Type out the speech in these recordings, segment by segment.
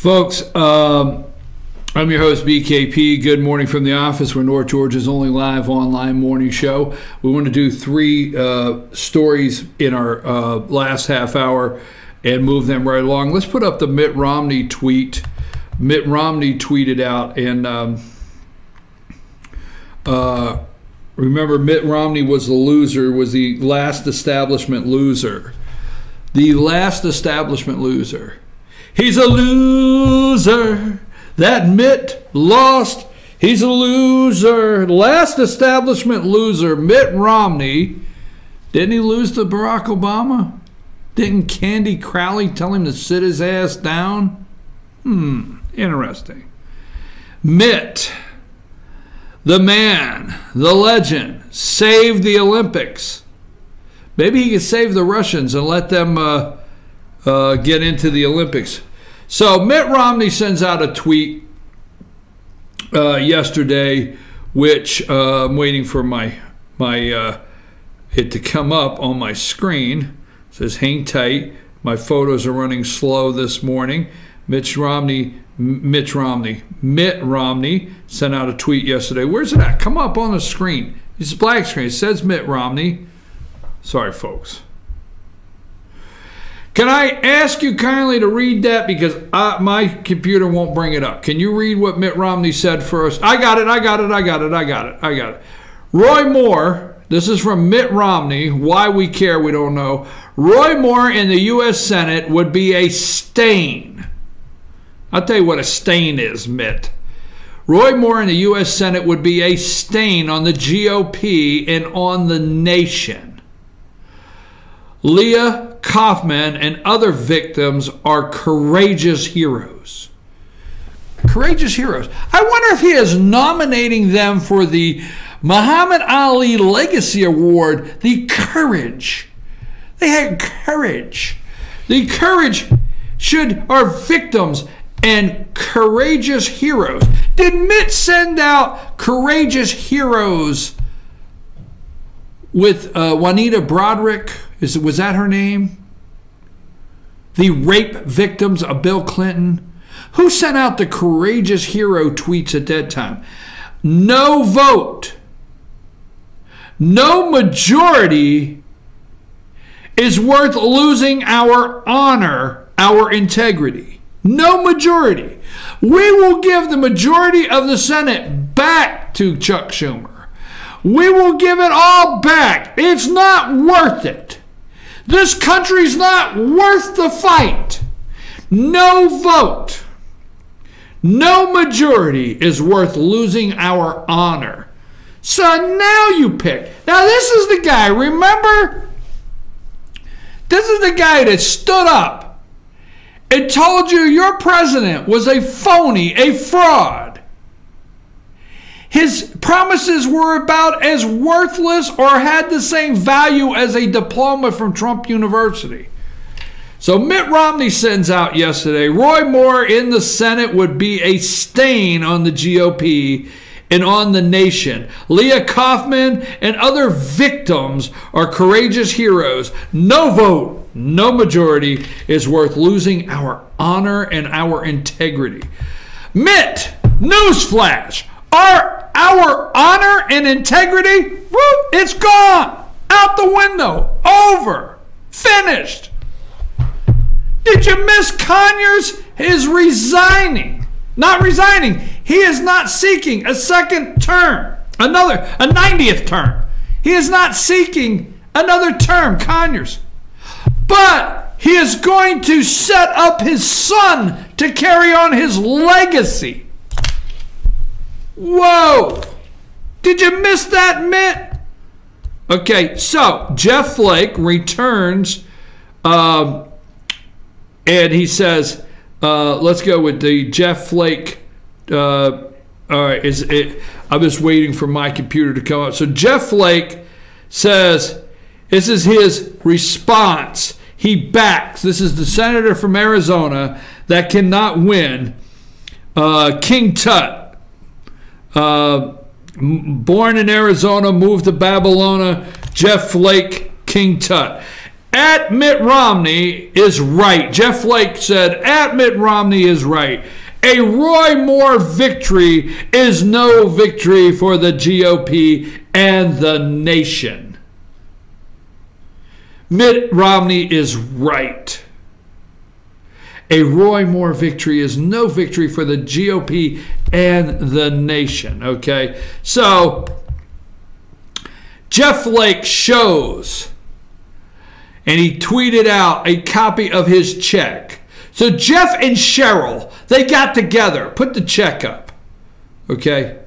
Folks, I'm your host, BKP. Good morning from the office. We're North Georgia's only live online morning show. We want to do three stories in our last half hour and move them right along. Let's put up the Mitt Romney tweet. Mitt Romney tweeted out, and remember, Mitt Romney was the loser, was the last establishment loser. The last establishment loser. He's a loser. That Mitt lost. He's a loser. Last establishment loser, Mitt Romney. Didn't he lose to Barack Obama? Didn't Candy Crowley tell him to sit his ass down? Interesting. Mitt, the man, the legend, saved the Olympics. Maybe he could save the Russians and let them get into the Olympics. So Mitt Romney sends out a tweet yesterday, which I'm waiting for it to come up on my screen. It says, hang tight. My photos are running slow this morning. Mitt Romney sent out a tweet yesterday. Where's it at? Come up on the screen. It's a black screen. It says Mitt Romney. Sorry, folks. Can I ask you kindly to read that, because my computer won't bring it up. Can you read what Mitt Romney said first? I got it. Roy Moore, this is from Mitt Romney. Why we care, we don't know. Roy Moore in the U.S. Senate would be a stain. I'll tell you what a stain is, Mitt. Roy Moore in the U.S. Senate would be a stain on the GOP and on the nation. Leah Kaufman and other victims are courageous heroes. Courageous heroes. I wonder if he is nominating them for the Muhammad Ali Legacy Award. The courage. They had courage. The courage are victims and courageous heroes. Did Mitt send out courageous heroes with Juanita Broderick? Was that her name? The rape victims of Bill Clinton? Who sent out the courageous hero tweets at that time? No vote, no majority is worth losing our honor, our integrity. No majority. We will give the majority of the Senate back to Chuck Schumer. We will give it all back. It's not worth it. This country's not worth the fight. No vote, no majority is worth losing our honor. So now you pick. Now this is the guy, remember? This is the guy that stood up and told you your president was a phony, a fraud. His promises were about as worthless or had the same value as a diploma from Trump University. So Mitt Romney sends out yesterday, Roy Moore in the Senate would be a stain on the GOP and on the nation. Leah Kaufman and other victims are courageous heroes. No vote, no majority is worth losing our honor and our integrity. Mitt, newsflash. Our honor and integrity, whoop, it's gone. Out the window. Over. Finished. Did you miss Conyers? Is resigning. Not resigning. He is not seeking a second term. A 90th term. He is not seeking another term, Conyers. But he is going to set up his son to carry on his legacy. Whoa! Did you miss that, Mitt? Okay, so Jeff Flake returns, and he says, let's go with the Jeff Flake. All right, I'm just waiting for my computer to come up. So Jeff Flake says, this is his response. He backs, this is the senator from Arizona that cannot win, King Tut. Born in Arizona, moved to Babylona, Jeff Flake, King Tut. at Mitt Romney is right. Jeff Flake said, at Mitt Romney is right. A Roy Moore victory is no victory for the GOP and the nation. Mitt Romney is right. A Roy Moore victory is no victory for the GOP and the nation. Okay, so Jeff Flake shows, and he tweeted out a copy of his check. So Jeff and Cheryl, they got together. Put the check up. Okay,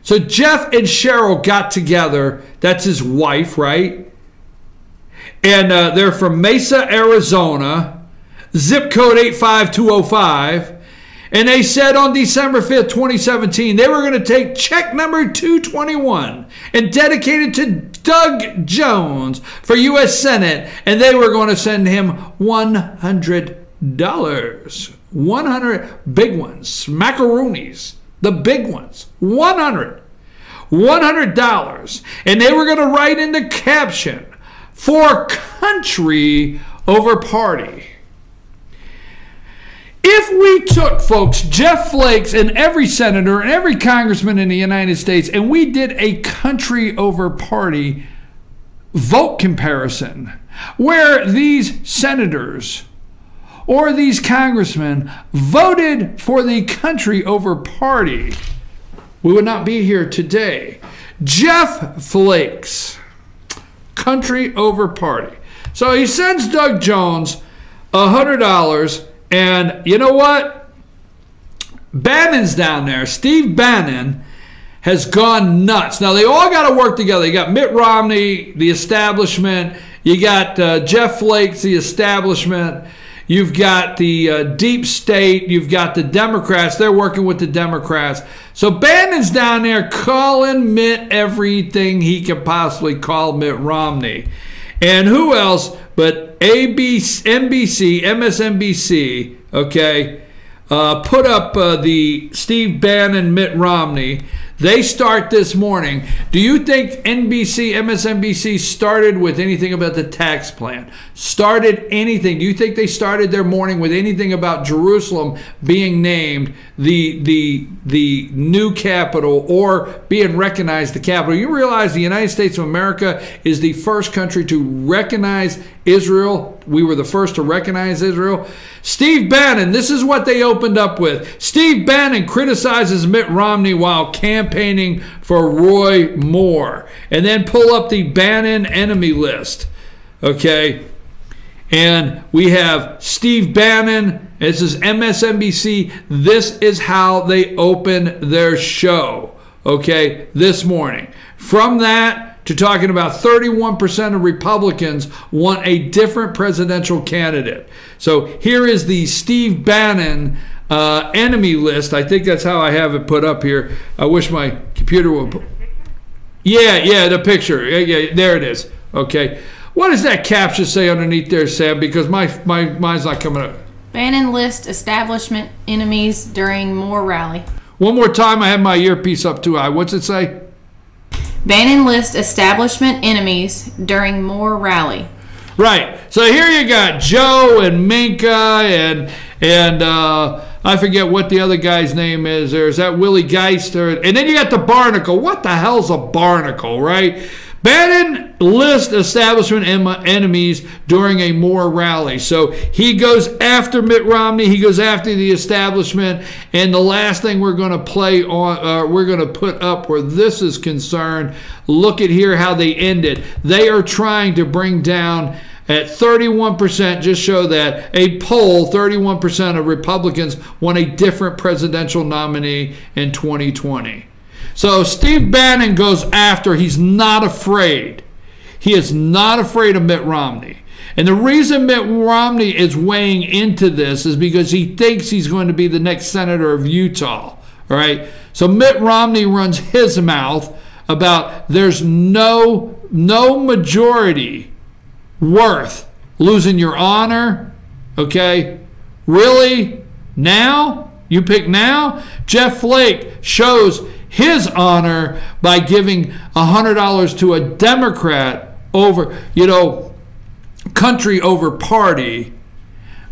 so Jeff and Cheryl got together. That's his wife, right? And they're from Mesa, Arizona. Zip code 85205, and they said on December 5th, 2017, they were going to take check number 221 and dedicate it to Doug Jones for U.S. Senate, and they were going to send him $100. 100 big ones, macaroonies, the big ones, $100, and they were going to write in the caption, for country over party. If we took, folks, Jeff Flake's and every senator and every congressman in the United States, and we did a country over party vote comparison where these senators or these congressmen voted for the country over party, we would not be here today. Jeff Flake's country over party. So he sends Doug Jones $100. And you know what? Bannon's down there. Steve Bannon has gone nuts. Now, they all got to work together. You got Mitt Romney, the establishment. You got Jeff Flake, the establishment. You've got the deep state. You've got the Democrats. They're working with the Democrats. So Bannon's down there calling Mitt everything he could possibly call Mitt Romney. And who else but NBC, MSNBC, okay, put up the Steve Bannon, Mitt Romney. They start this morning. Do you think NBC, MSNBC started with anything about the tax plan? Started anything? Do you think they started their morning with anything about Jerusalem being named the new capital or being recognized the capital? You realize the United States of America is the first country to recognize Israel. We were the first to recognize Israel. Steve Bannon, this is what they opened up with. Steve Bannon criticizes Mitt Romney while campaigning for Roy Moore. And then pull up the Bannon enemy list. Okay. And we have Steve Bannon. This is MSNBC. This is how they open their show. Okay. This morning. From that to talking about 31% of Republicans want a different presidential candidate. So here is the Steve Bannon enemy list. I think that's how I have it put up here. I wish my computer would. Yeah, the picture. Yeah, there it is. Okay. What does that caption say underneath there, Sam? Because mine's not coming up. Bannon lists establishment enemies during Moore rally. One more time. I have my earpiece up too high. What's it say? Bannon lists establishment enemies during Moore rally. Right. So here you got Joe and Minka and I forget what the other guy's name is. There's that Willie Geister. And then you got the Barnacle. What the hell's a Barnacle, right? Bannon lists establishment enemies during a Moore rally. So he goes after Mitt Romney. He goes after the establishment. And the last thing we're going to play on, we're going to put up where this is concerned. Look at here how they ended. They are trying to bring down at 31%, just show that a poll, 31% of Republicans want a different presidential nominee in 2020. So Steve Bannon goes after, he's not afraid. He is not afraid of Mitt Romney. And the reason Mitt Romney is weighing into this is because he thinks he's going to be the next senator of Utah. All right. So Mitt Romney runs his mouth about there's no majority worth losing your honor. Okay. Really? Now? You pick now? Jeff Flake shows his honor by giving $100 to a Democrat over, country over party.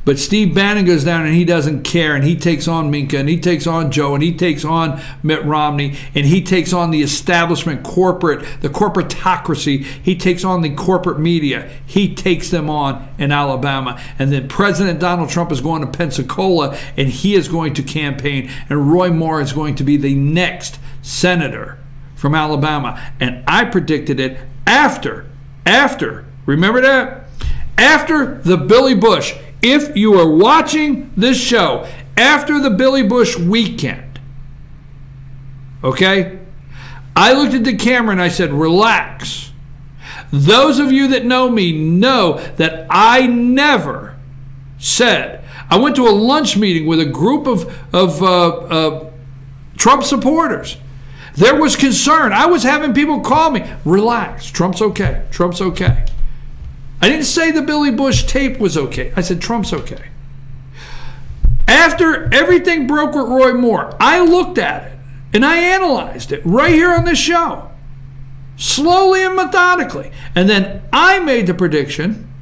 But Steve Bannon goes down and he doesn't care, and he takes on Minka, and he takes on Joe, and he takes on Mitt Romney, and he takes on the establishment the corporatocracy. He takes on the corporate media. He takes them on in Alabama. And then President Donald Trump is going to Pensacola, and he is going to campaign, and Roy Moore is going to be the next senator from Alabama. And I predicted it after, remember that? After the Billy Bush. If you are watching this show after the Billy Bush weekend, okay, I looked at the camera and I said, relax. Those of you that know me know that I never said. I went to a lunch meeting with a group of Trump supporters. There was concern. I was having people call me, relax, Trump's okay, Trump's okay. I didn't say the Billy Bush tape was okay. I said Trump's okay. After everything broke with Roy Moore, I looked at it and I analyzed it right here on this show, slowly and methodically. And then I made the prediction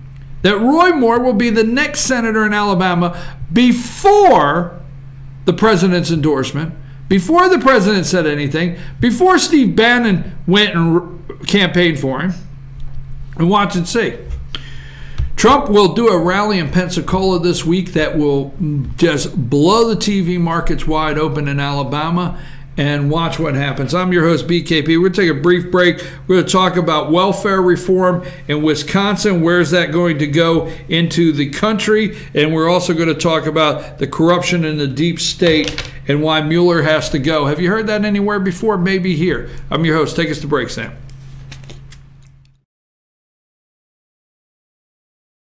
that Roy Moore will be the next senator in Alabama before the president's endorsement, before the president said anything, before Steve Bannon went and campaigned for him. And watch and see. Trump will do a rally in Pensacola this week that will just blow the TV markets wide open in Alabama, and watch what happens. I'm your host, BKP. We're going to take a brief break. We're going to talk about welfare reform in Wisconsin. Where's that going to go into the country? And we're also going to talk about the corruption in the deep state and why Mueller has to go. Have you heard that anywhere before? Maybe here. I'm your host. Take us to break, Sam.